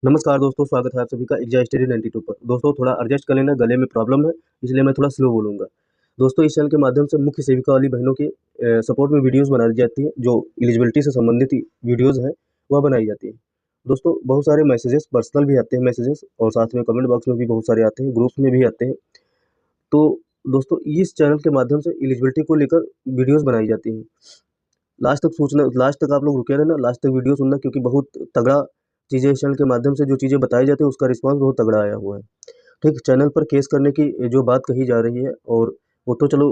नमस्कार दोस्तों, स्वागत है आप सभी का एग्जा स्टडी 92 पर। दोस्तों थोड़ा एडजस्ट कर लेना, गले में प्रॉब्लम है इसलिए मैं थोड़ा स्लो बोलूँगा। दोस्तों इस चैनल के माध्यम से मुख्य सेविका वाली बहनों के सपोर्ट में वीडियोज़ बनाई जाती हैं, जो एलिजिबिलिटी से संबंधित वीडियोज़ हैं वह बनाई जाती हैं। दोस्तों बहुत सारे मैसेजेस पर्सनल भी आते हैं मैसेजेस, और साथ में कमेंट बॉक्स में भी बहुत सारे आते हैं, ग्रुप्स में भी आते हैं। तो दोस्तों इस चैनल के माध्यम से एलिजिबिलिटी को लेकर वीडियोज़ बनाई जाती हैं। लास्ट तक आप लोग रुके रहना, लास्ट तक वीडियो सुनना, क्योंकि बहुत तगड़ा चीज़ें इस चैनल के माध्यम से जो चीज़ें बताई जाती है उसका रिस्पांस बहुत तगड़ा आया हुआ है। ठीक, चैनल पर केस करने की जो बात कही जा रही है, और वो तो चलो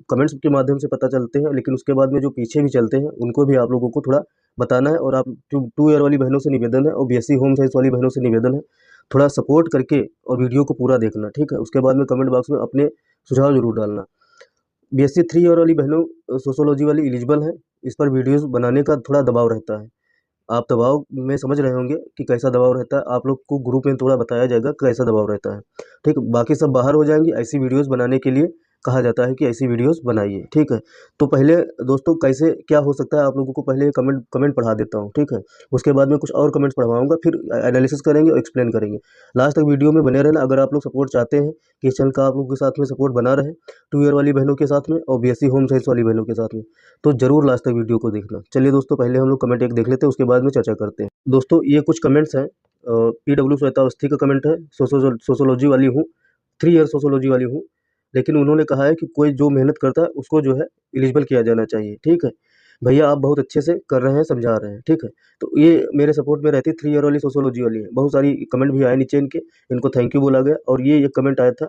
कमेंट्स के माध्यम से पता चलते हैं, लेकिन उसके बाद में जो पीछे भी चलते हैं उनको भी आप लोगों को थोड़ा बताना है। और आप टू ईयर वाली बहनों से निवेदन है, और बीएससी होम साइंस वाली बहनों से निवेदन है, थोड़ा सपोर्ट करके और वीडियो को पूरा देखना, ठीक है। उसके बाद में कमेंट बॉक्स में अपने सुझाव जरूर डालना। बीएससी 3 ईयर वाली बहनों सोशियोलॉजी वाली एलिजिबल है, इस पर वीडियोस बनाने का थोड़ा दबाव रहता है। आप दबाव में समझ रहे होंगे कि कैसा दबाव रहता है, आप लोग को ग्रुप में थोड़ा बताया जाएगा कैसा दबाव रहता है। ठीक, बाकी सब बाहर हो जाएंगे। ऐसी वीडियोस बनाने के लिए कहा जाता है कि ऐसी वीडियोस बनाइए, ठीक है। तो पहले दोस्तों कैसे क्या हो सकता है, आप लोगों को पहले कमेंट कमेंट पढ़ा देता हूँ, ठीक है। उसके बाद में कुछ और कमेंट्स पढ़वाऊंगा, फिर एनालिसिस करेंगे और एक्सप्लेन करेंगे। लास्ट तक वीडियो में बने रहना। अगर आप लोग सपोर्ट चाहते हैं कि इस चैनल का आप लोगों के साथ में सपोर्ट बना रहे, 2 ईयर वाली बहनों के साथ में और बीएससी होम साइंस वाली बहनों के साथ में, तो जरूर लास्ट तक वीडियो को देखना। चलिए दोस्तों, पहले हम लोग कमेंट एक देख लेते हैं, उसके बाद में चर्चा करते हैं। दोस्तों ये कुछ कमेंट्स हैं। पीडब्ल्यू श्वेता अवस्थी का कमेंट है, सोशोलॉजी वाली हूँ, 3 ईयर सोशोलॉजी वाली हूँ, लेकिन उन्होंने कहा है कि कोई जो मेहनत करता है उसको जो है एलिजिबल किया जाना चाहिए, ठीक है। भैया आप बहुत अच्छे से कर रहे हैं, समझा रहे हैं, ठीक है। तो ये मेरे सपोर्ट में रहती 3 ईयर वाली सोशोलॉजी वाली है। बहुत सारी कमेंट भी आए नीचे इनके, इनको थैंक यू बोला गया। और ये एक कमेंट आया था,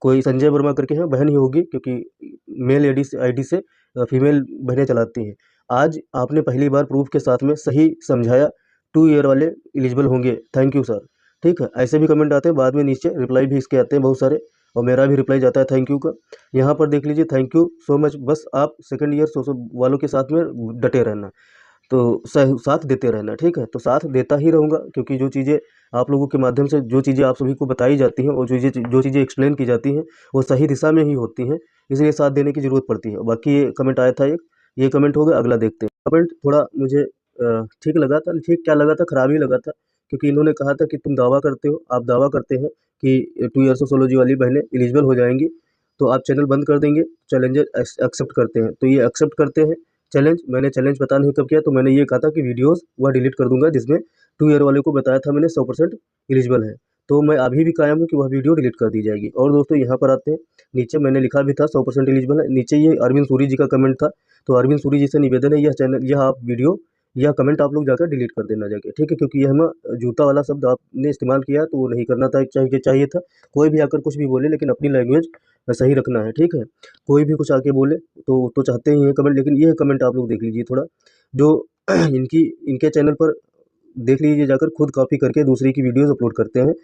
कोई संजय वर्मा करके हैं, बहन ही होगी, क्योंकि मेल आईडी से फीमेल बहनें चलाती हैं। आज आपने पहली बार प्रूफ के साथ में सही समझाया, 2 ईयर वाले एलिजिबल होंगे, थैंक यू सर, ठीक है। ऐसे भी कमेंट आते हैं, बाद में नीचे रिप्लाई भी इसके आते हैं बहुत सारे, और मेरा भी रिप्लाई जाता है थैंक यू का। यहाँ पर देख लीजिए, थैंक यू सो मच। बस आप सेकंड ईयर सोशो वालों के साथ में डटे रहना, तो साथ देते रहना, ठीक है। तो साथ देता ही रहूँगा, क्योंकि जो चीज़ें आप लोगों के माध्यम से जो चीज़ें आप सभी को बताई जाती हैं और जो चीज़ें एक्सप्लेन की जाती हैं वो सही दिशा में ही होती हैं, इसलिए साथ देने की ज़रूरत पड़ती है। बाकी ये कमेंट आया था एक, ये कमेंट हो गया। अगला देखते हैं। कमेंट थोड़ा मुझे ठीक लगा था, ठीक क्या लगा था, खराब ही लगा था, क्योंकि इन्होंने कहा था कि तुम दावा करते हो, आप दावा करते हैं कि 2 ईयर सोशियोलॉजी वाली बहनें एलिजिबल हो जाएंगी, तो आप चैनल बंद कर देंगे। चैलेंजेस एक्सेप्ट करते हैं, तो ये एक्सेप्ट करते हैं चैलेंज। मैंने चैलेंज पता नहीं कब किया, तो मैंने ये कहा था कि वीडियोस वह डिलीट कर दूंगा जिसमें 2 ईयर वाले को बताया था मैंने 100% एलिजिबल है। तो मैं अभी भी कायम हूँ कि वह वीडियो डिलीट कर दी जाएगी। और दोस्तों यहाँ पर आते हैं, नीचे मैंने लिखा भी था 100% एलिजिबल है। नीचे ये अरविंद सूरी जी का कमेंट था, तो अरविंद सूरी जी से निवेदन है, यह चैनल, यह आप वीडियो, यह कमेंट आप लोग जाकर डिलीट कर देना जाके, ठीक है। क्योंकि यह हम जूता वाला शब्द आपने इस्तेमाल किया है, तो वो नहीं करना था, चाहिए था। कोई भी आकर कुछ भी बोले, लेकिन अपनी लैंग्वेज सही रखना है, ठीक है। कोई भी कुछ आके बोले तो चाहते ही हैं कमेंट, लेकिन ये कमेंट आप लोग देख लीजिए थोड़ा, जो इनकी इनके चैनल पर देख लीजिए जाकर, खुद कॉपी करके दूसरे की वीडियोस अपलोड करते हैं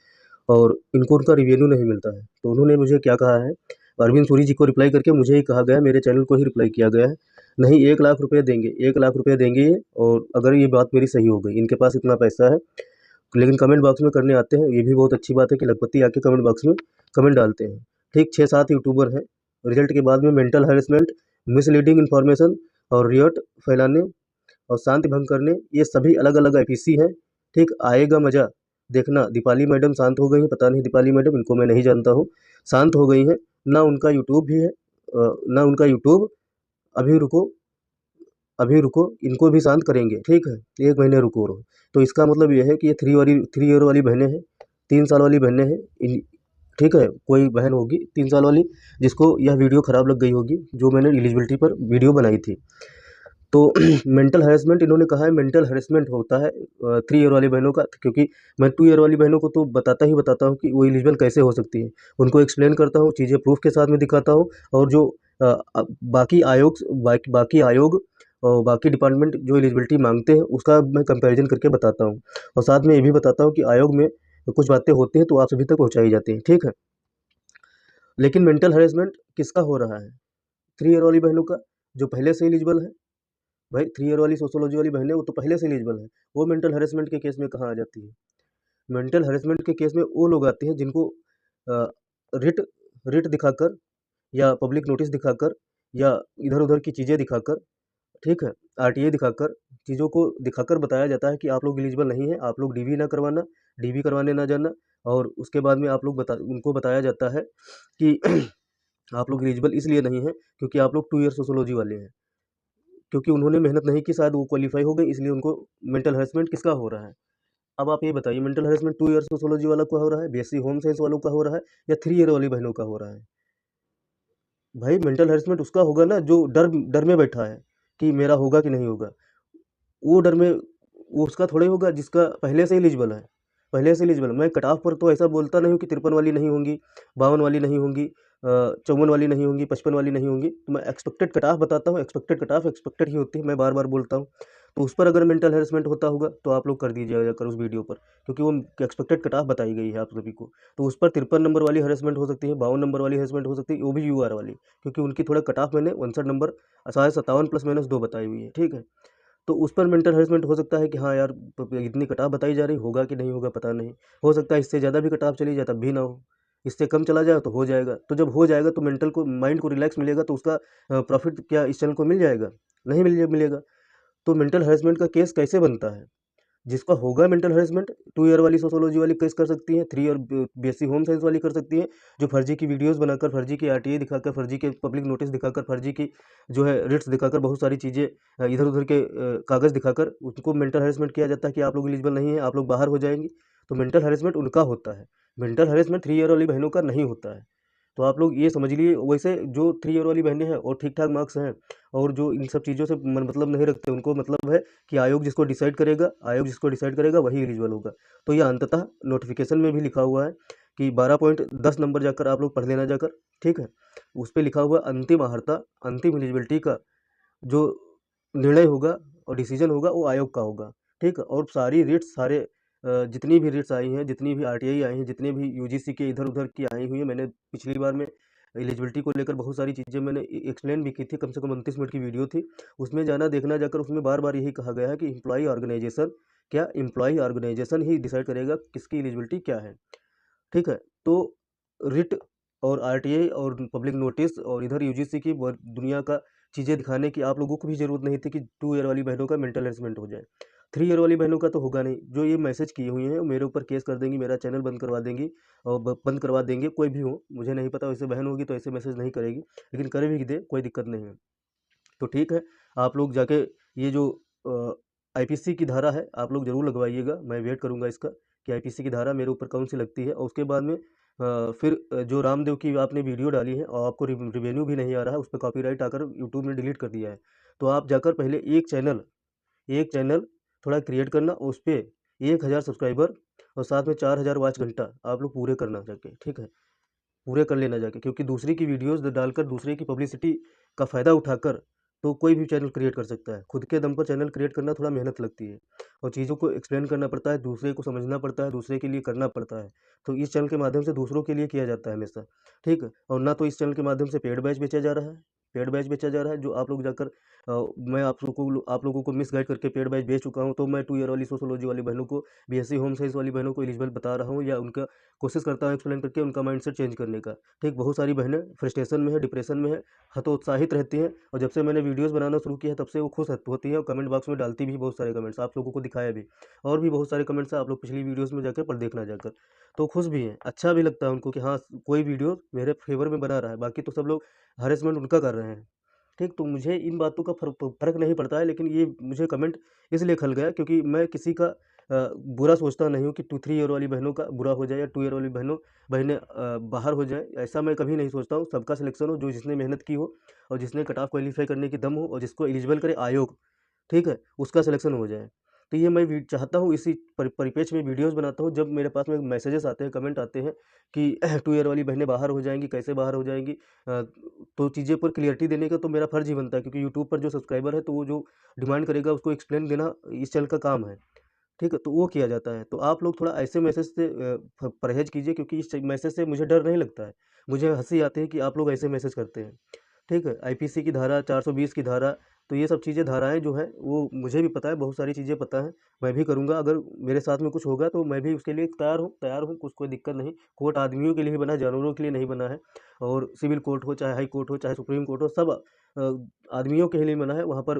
और इनको उनका रिवेन्यू नहीं मिलता है। तो उन्होंने मुझे क्या कहा है, अरविंद सूरी जी को रिप्लाई करके मुझे ही कहा गया, मेरे चैनल को ही रिप्लाई किया गया है, नहीं 1 लाख रुपये देंगे, 1 लाख रुपये देंगे ये, और अगर ये बात मेरी सही हो गई, इनके पास इतना पैसा है। लेकिन कमेंट बॉक्स में करने आते हैं, ये भी बहुत अच्छी बात है कि लखपति आके कमेंट बॉक्स में कमेंट डालते हैं। ठीक, 6-7 यूट्यूबर हैं। रिजल्ट के बाद में मेंटल हैरेसमेंट, मिसलीडिंग इन्फॉर्मेशन और रियट फैलाने और शांति भंग करने, ये सभी अलग अलग आईपीसी हैं। ठीक, आएगा मज़ा देखना। दीपाली मैडम शांत हो गई हैं, पता नहीं दीपाली मैडम, इनको मैं नहीं जानता हूँ, शांत हो गई हैं। ना उनका यूट्यूब भी है, ना उनका यूट्यूब। अभी रुको, अभी रुको, इनको भी शांत करेंगे, ठीक है। 1 महीने रुको रहो। तो इसका मतलब ये है कि ये 3 ईयर वाली बहनें हैं, 3 साल वाली बहनें हैं इन, ठीक है। कोई बहन होगी 3 साल वाली जिसको यह वीडियो ख़राब लग गई होगी, जो मैंने एलिजिबिलिटी पर वीडियो बनाई थी। तो मेंटल हैरेसमेंट इन्होंने कहा है, मेंटल हैरेसमेंट होता है 3 ईयर वाली बहनों का, क्योंकि मैं 2 ईयर वाली बहनों को तो बताता हूँ कि वो एलिजिबल कैसे हो सकती है। उनको एक्सप्लेन करता हूँ, चीज़ें प्रूफ के साथ में दिखाता हूँ, और जो बाकी आयोग, बाकी आयोग और बाकी डिपार्टमेंट जो एलिजिबिलिटी मांगते हैं उसका मैं कंपैरिजन करके बताता हूँ। और साथ में ये भी बताता हूँ कि आयोग में कुछ बातें होती हैं तो आप सभी तक पहुँचाई जाती हैं, ठीक है। लेकिन मेंटल हैरेसमेंट किसका हो रहा है? 3 ईयर वाली बहनों का, जो पहले से एलिजिबल है। भाई 3 ईयर वाली सोशियोलॉजी वाली बहनें, वो तो पहले से एलिजिबल है, वो मेंटल हैरेसमेंट के केस में कहाँ आ जाती है? मेंटल हैरेसमेंट के केस में वो लोग आते हैं जिनको अ, रिट रिट दिखाकर, या पब्लिक नोटिस दिखाकर, या इधर-उधर की चीज़ें दिखाकर, ठीक है। आरटीआई दिखाकर, चीज़ों को दिखाकर बताया जाता है कि आप लोग एलिजिबल नहीं हैं, आप लोग डीवी ना करवाना, डीवी करवाने ना जाना, और उसके बाद में आप लोग उनको बताया जाता है कि आप लोग एलिजिबल इसलिए नहीं हैं क्योंकि आप लोग 2 ईयर सोशियोलॉजी वाले हैं। क्योंकि उन्होंने मेहनत नहीं की, शायद वो क्वालीफाई हो गए, इसलिए उनको मेंटल हैरेसमेंट किसका हो रहा है? अब आप ये बताइए, मेंटल हैरेसमेंट 2 ईयर सोशियोलॉजी वाला का हो रहा है, बीएससी होम साइंस वालों का हो रहा है, या 3 ईयर वाली बहनों का हो रहा है? भाई मेंटल हैरेसमेंट उसका होगा ना जो डर डर में बैठा है कि मेरा होगा कि नहीं होगा। वो डर में, वो उसका थोड़ा ही होगा जिसका पहले से एलिजिबल है, पहले से एलिजिबल। मैं कट ऑफ पर तो ऐसा बोलता नहीं हूँ कि 53 वाली नहीं होंगी, 52 वाली नहीं होंगी, 54 वाली नहीं होंगी, 55 वाली नहीं होंगी। तो मैं एक्सपेक्टेड कट ऑफ बताता हूँ, एक्सपेक्टेड कट ऑफ एक्सपेक्टेड ही होती है, मैं बार-बार बोलता हूँ। तो उस पर अगर मेंटल हैरेसमेंट होता होगा तो आप लोग कर दीजिएगा जाकर उस वीडियो पर, क्योंकि वो एक्सपेक्टेड कट ऑफ बताई गई है आप सभी को। तो उस पर 53 नंबर वाली हैरेसमेंट हो सकती है, 52 नंबर वाली हैरेसमेंट हो सकती है, वो भी यूआर वाली, क्योंकि उनकी थोड़ा कट ऑफ मैंने 59 नंबर, शायद 57 प्लस माइनस 2 बताई हुई है, ठीक है? तो उस पर मेंटल हैरेसमेंट हो सकता है कि हाँ यार, इतनी कट-ऑफ बताई जा रही, होगा कि नहीं होगा पता नहीं। हो सकता है इससे ज़्यादा भी कट-ऑफ चली जाए तब भी ना हो, इससे कम चला जाए तो हो जाएगा। तो जब हो जाएगा तो मेंटल को, माइंड को रिलैक्स मिलेगा, तो उसका प्रॉफ़िट क्या इस चैनल को मिल जाएगा? नहीं मिलेगा। तो मेंटल हैरेसमेंट का केस कैसे बनता है? जिसका होगा मेंटल हैरेसमेंट, 2 ईयर वाली सोशियोलॉजी वाली केस कर सकती हैं, 3 ईयर बीएससी होम साइंस वाली कर सकती हैं, जो फर्जी की वीडियोज़ बनाकर, फर्जी की आरटीआई दिखाकर, फर्जी के पब्लिक नोटिस दिखाकर, फर्जी की जो है रिट्स दिखाकर, बहुत सारी चीज़ें इधर-उधर के कागज़ दिखाकर उनको मेंटल हैरेसमेंट किया जाता है कि आप लोग एलिजिबल नहीं हैं, आप लोग बाहर हो जाएँगी। तो मेंटल हैरेसमेंट उनका होता है। मेंटल हैरेसमेंट 3 ईयर वाली बहनों का नहीं होता है। तो आप लोग ये समझ लिए, वैसे जो 3 ईयर वाली बहनें हैं और ठीक-ठाक मार्क्स हैं, और जो इन सब चीज़ों से मतलब नहीं रखते, उनको मतलब है कि आयोग जिसको डिसाइड करेगा वही एलिजिबल होगा। तो ये अंततः नोटिफ़िकेशन में भी लिखा हुआ है कि 12.10 नंबर जाकर आप लोग पढ़ लेना जाकर, ठीक है? उस पे लिखा हुआ है अंतिम अहर्ता, अंतिम एलिजिबिलिटी का जो निर्णय होगा और डिसीजन होगा वो आयोग का होगा, ठीक है? और सारी रिट्स, जितनी भी रिट्स आई हैं, जितनी भी आरटीआई आई हैं, जितने भी यूजीसी के इधर-उधर की आई हुई हैं, मैंने पिछली बार में एलिजिबिलिटी को लेकर बहुत सारी चीज़ें मैंने एक्सप्लेन भी की थी, कम से कम 29 मिनट की वीडियो थी। उसमें जाना देखना जाकर, उसमें बार-बार यही कहा गया है कि एम्प्लॉयी ऑर्गेनाइजेशन ही डिसाइड करेगा किसकी एलिजिबिलिटी क्या है, ठीक है? तो रिट और आरटीआई और पब्लिक नोटिस और इधर यूजीसी की दुनिया का चीज़ें दिखाने की आप लोगों को भी ज़रूरत नहीं थी कि 2 ईयर वाली बहनों का मेंटल हैरेसमेंट हो जाए। 3 ईयर वाली बहनों का तो होगा नहीं। जो ये मैसेज किए हुए हैं, वो मेरे ऊपर केस कर देंगी, मेरा चैनल बंद करवा देंगी, और बंद करवा देंगे, कोई भी हो, मुझे नहीं पता। वैसे बहन होगी तो ऐसे मैसेज नहीं करेगी, लेकिन कर भी दे, कोई दिक्कत नहीं है। तो ठीक है, आप लोग जाके ये जो आईपीसी की धारा है, आप लोग ज़रूर लगवाइएगा। मैं वेट करूँगा इसका कि आईपीसी की धारा मेरे ऊपर कौन-सी लगती है, और उसके बाद में फिर जो रामदेव की आपने वीडियो डाली है और आपको रिवेन्यू भी नहीं आ रहा है, उस पे कॉपीराइट आकर यूट्यूब ने डिलीट कर दिया है। तो आप जाकर पहले एक चैनल थोड़ा क्रिएट करना, उस पे 1000 सब्सक्राइबर और साथ में 4000 वॉच घंटा आप लोग पूरे करना जाके, ठीक है? पूरे कर लेना जाके, क्योंकि दूसरे की वीडियोज़ डालकर, दूसरे की पब्लिसिटी का फ़ायदा उठाकर तो कोई भी चैनल क्रिएट कर सकता है। खुद के दम पर चैनल क्रिएट करना थोड़ा मेहनत लगती है, और चीज़ों को एक्सप्लेन करना पड़ता है, दूसरे को समझना पड़ता है, दूसरे के लिए करना पड़ता है। तो इस चैनल के माध्यम से दूसरों के लिए किया जाता है हमेशा, ठीक है? और ना तो इस चैनल के माध्यम से पेड बैच बेचा जा रहा है, जो आप लोग जाकर मैं आप लोगों को मिसगाइड करके पेड बैच बेच चुका हूँ। तो मैं 2 ईयर वाली सोशियोलॉजी वाली बहनों को, बीएससी होम साइंस वाली बहनों को एलिजिबल बता रहा हूँ, या उनका कोशिश करता हूँ एक्सप्लेन करके उनका माइंडसेट चेंज करने का। ठीक, बहुत सारी बहनें फ्रस्ट्रेशन में है, डिप्रेशन में है, हतोत्साहित रहती हैं, और जब से मैंने वीडियोज़ बनाना शुरू किया है तब से वो खुश होती हैं, और कमेंट बॉक्स में डालती भी बहुत सारे कमेंट्स, आप लोगों को दिखाया भी। और भी बहुत सारे कमेंट्स हैं, आप लोग पिछली वीडियोज़ में जाकर देखना जाकर। तो खुश भी हैं, अच्छा भी लगता है उनको कि हाँ, कोई वीडियो मेरे फ़ेवर में बना रहा है, बाकी तो सब लोग हैरेसमेंट उनका कर रहे हैं। ठीक, तो मुझे इन बातों का फ़र्क नहीं पड़ता है, लेकिन ये मुझे कमेंट इसलिए खल गया क्योंकि मैं किसी का बुरा सोचता नहीं हूँ कि 2-3 ईयर वाली बहनों का बुरा हो जाए, या 2 ईयर वाली बहनें बाहर हो जाएँ, ऐसा मैं कभी नहीं सोचता हूँ। सबका सिलेक्शन हो, जो जिसने मेहनत की हो और जिसने कट ऑफ क्वालीफाई करने की दम हो, और जिसको एलिजिबल करे आयोग, ठीक है? उसका सिलेक्शन हो जाए। तो ये मैं वी चाहता हूँ, इसी परिप्रेक्ष्य में वीडियोज़ बनाता हूँ, जब मेरे पास में मैसेजेस आते हैं, कमेंट आते हैं कि 2 ईयर वाली बहनें बाहर हो जाएँगी, कैसे बाहर हो जाएँगी? तो चीज़ें पर क्लियरिटी देने का तो मेरा फ़र्ज़ ही बनता है, क्योंकि यूट्यूब पर जो सब्सक्राइबर है, तो वो जो डिमांड करेगा उसको एक्सप्लेन देना इस चैनल का काम है। ठीक है? तो वो किया जाता है। तो आप लोग थोड़ा ऐसे मैसेज से परहेज़ कीजिए, क्योंकि इस मैसेज से मुझे डर नहीं लगता है। मुझे हँसी आती है कि आप लोग ऐसे मैसेज करते हैं। ठीक है? आईपीसी की धारा, 420 की धारा, तो ये सब चीज़ें धाराएँ जो हैं वो मुझे भी पता है, बहुत सारी चीज़ें पता है, मैं भी करूँगा। अगर मेरे साथ में कुछ होगा तो मैं भी उसके लिए तैयार हूँ, कुछ कोई दिक्कत नहीं। कोर्ट आदमियों के लिए ही बना है, जानवरों के लिए नहीं बना है। और सिविल कोर्ट हो, चाहे हाई कोर्ट हो, चाहे सुप्रीम कोर्ट हो, सब आदमियों के लिए बना है। वहाँ पर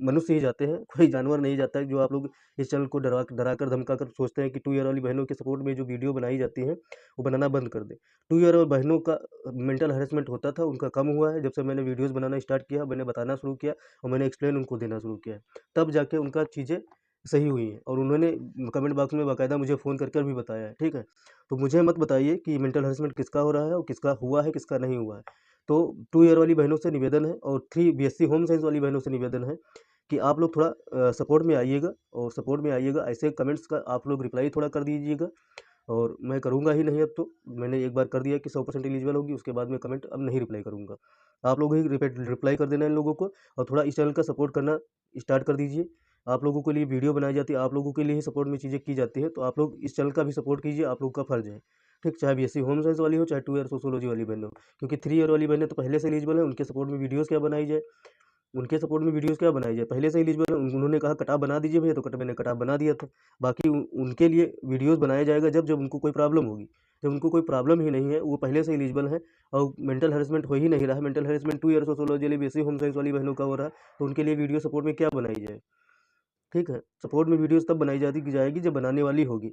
मनुष्य ही जाते हैं, कोई जानवर नहीं जाता है। जो आप लोग इस चैनल को डराकर धमकाकर सोचते हैं कि 2 ईयर वाली बहनों के सपोर्ट में जो वीडियो बनाई जाती हैं, वो बनाना बंद कर दें। 2 ईयर वाली बहनों का मेंटल हैरेसमेंट होता था, उनका कम हुआ है। जब से मैंने वीडियोज़ बनाना स्टार्ट किया, मैंने बताना शुरू किया और मैंने एक्सप्लेन उनको देना शुरू किया है, तब जाके उनका चीज़ें सही हुई हैं। और उन्होंने कमेंट बॉक्स में बाकायदा मुझे फ़ोन कर कर भी बताया है, ठीक है? तो मुझे मत बताइए कि मेंटल हैरेसमेंट किसका हो रहा है और किसका हुआ है, किसका नहीं हुआ है। तो 2 ईयर वाली बहनों से निवेदन है और 3 बीएससी होम साइंस वाली बहनों से निवेदन है कि आप लोग थोड़ा सपोर्ट में आइएगा, और सपोर्ट में आइएगा। ऐसे कमेंट्स का आप लोग रिप्लाई थोड़ा कर दीजिएगा, और मैं करूँगा ही नहीं अब तो। मैंने एक बार कर दिया कि 100% एलिजिबल होगी, उसके बाद मैं कमेंट अब नहीं रिप्लाई करूँगा। आप लोग ही रिप्लाई कर देना इन लोगों को, और थोड़ा इस चैनल का सपोर्ट करना स्टार्ट कर दीजिए। आप लोगों के लिए वीडियो बनाई जाती है, आप लोगों के लिए ही सपोर्ट में चीज़ें की जाती हैं, तो आप लोग इस चैनल का भी सपोर्ट कीजिए, आप लोगों का फ़र्ज़ है। ठीक, चाहे बीएससी होम साइंस वाली हो, चाहे 2 ईयर सोशियोलॉजी वाली बहन हो। क्योंकि 3 ईयर वाली बहनें तो पहले से एलिजिबल हैं, उनके सपोर्ट में वीडियोज़ क्या बनाई जाए, उनके सपोर्ट में वीडियोज़ क्या बनाई जाए, पहले से एलिजिबल है। उन्होंने कहा कट ऑफ बना दीजिए भैया, तो मैंने कट ऑफ बना दिया था। बाकी उनके लिए वीडियोज़ बनाया जाएगा जब जब उनको कोई प्रॉब्लम होगी। जब उनको कोई प्रॉब्लम ही नहीं है, वो पहले से एलिजिबल हैं, और मेंटल हैरेसमेंट हो ही नहीं रहा है। मेंटल हैरेसमेंट 2 ईयर सोशियोलॉजी वाली, बीएससी होम साइंस वाली बहनों का हो रहा है, तो उनके लिए वीडियो सपोर्ट में क्या बनाई जाए? ठीक है? सपोर्ट में वीडियोज़ तब बनाई जाएगी जब बनाने वाली होगी।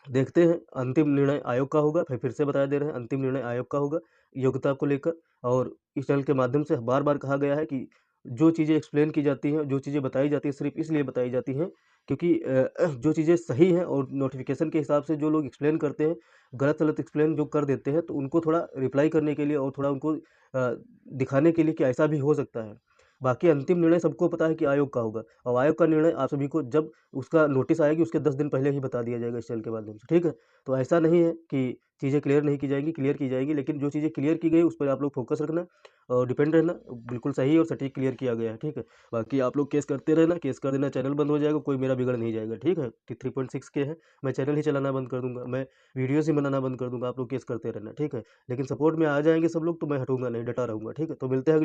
देखते हैं, अंतिम निर्णय आयोग का होगा। फिर से बता दे रहे हैं, अंतिम निर्णय आयोग का होगा योग्यता को लेकर। और इस चैनल के माध्यम से बार-बार कहा गया है कि जो चीज़ें एक्सप्लेन की जाती हैं, जो चीज़ें बताई जाती हैं, सिर्फ़ इसलिए बताई जाती हैं क्योंकि जो चीज़ें सही हैं और नोटिफ़िकेशन के हिसाब से जो लोग एक्सप्लेन करते हैं, गलत-सलत एक्सप्लेन जो कर देते हैं, तो उनको थोड़ा रिप्लाई करने के लिए और थोड़ा उनको दिखाने के लिए कि ऐसा भी हो सकता है। बाकी अंतिम निर्णय सबको पता है कि आयोग का होगा, और आयोग का निर्णय आप सभी को जब उसका नोटिस आएगी, उसके 10 दिन पहले ही बता दिया जाएगा इस चैनल के माध्यम से, ठीक है? तो ऐसा नहीं है कि चीज़ें क्लियर नहीं की जाएँगी, क्लियर की जाएँगी, लेकिन जो चीज़ें क्लियर की गई उस पर आप लोग फ़ोकस रखना और डिपेंड रहना। बिल्कुल सही और सटीक क्लियर किया गया है, ठीक है? बाकी आप लोग केस करते रहना, केस कर देना, चैनल बंद हो जाएगा, कोई मेरा बिगड़ नहीं जाएगा, ठीक है? कि 3.6 के है, मैं चैनल ही चलाना बंद कर दूँगा, मैं वीडियोज़ ही बनाना बंद कर दूँगा, आप लोग केस करते रहना, ठीक है? लेकिन सपोर्ट में आ जाएँगे सब लोग तो मैं हटूँगा नहीं, डटा रहूँगा, ठीक है? तो मिलते हैं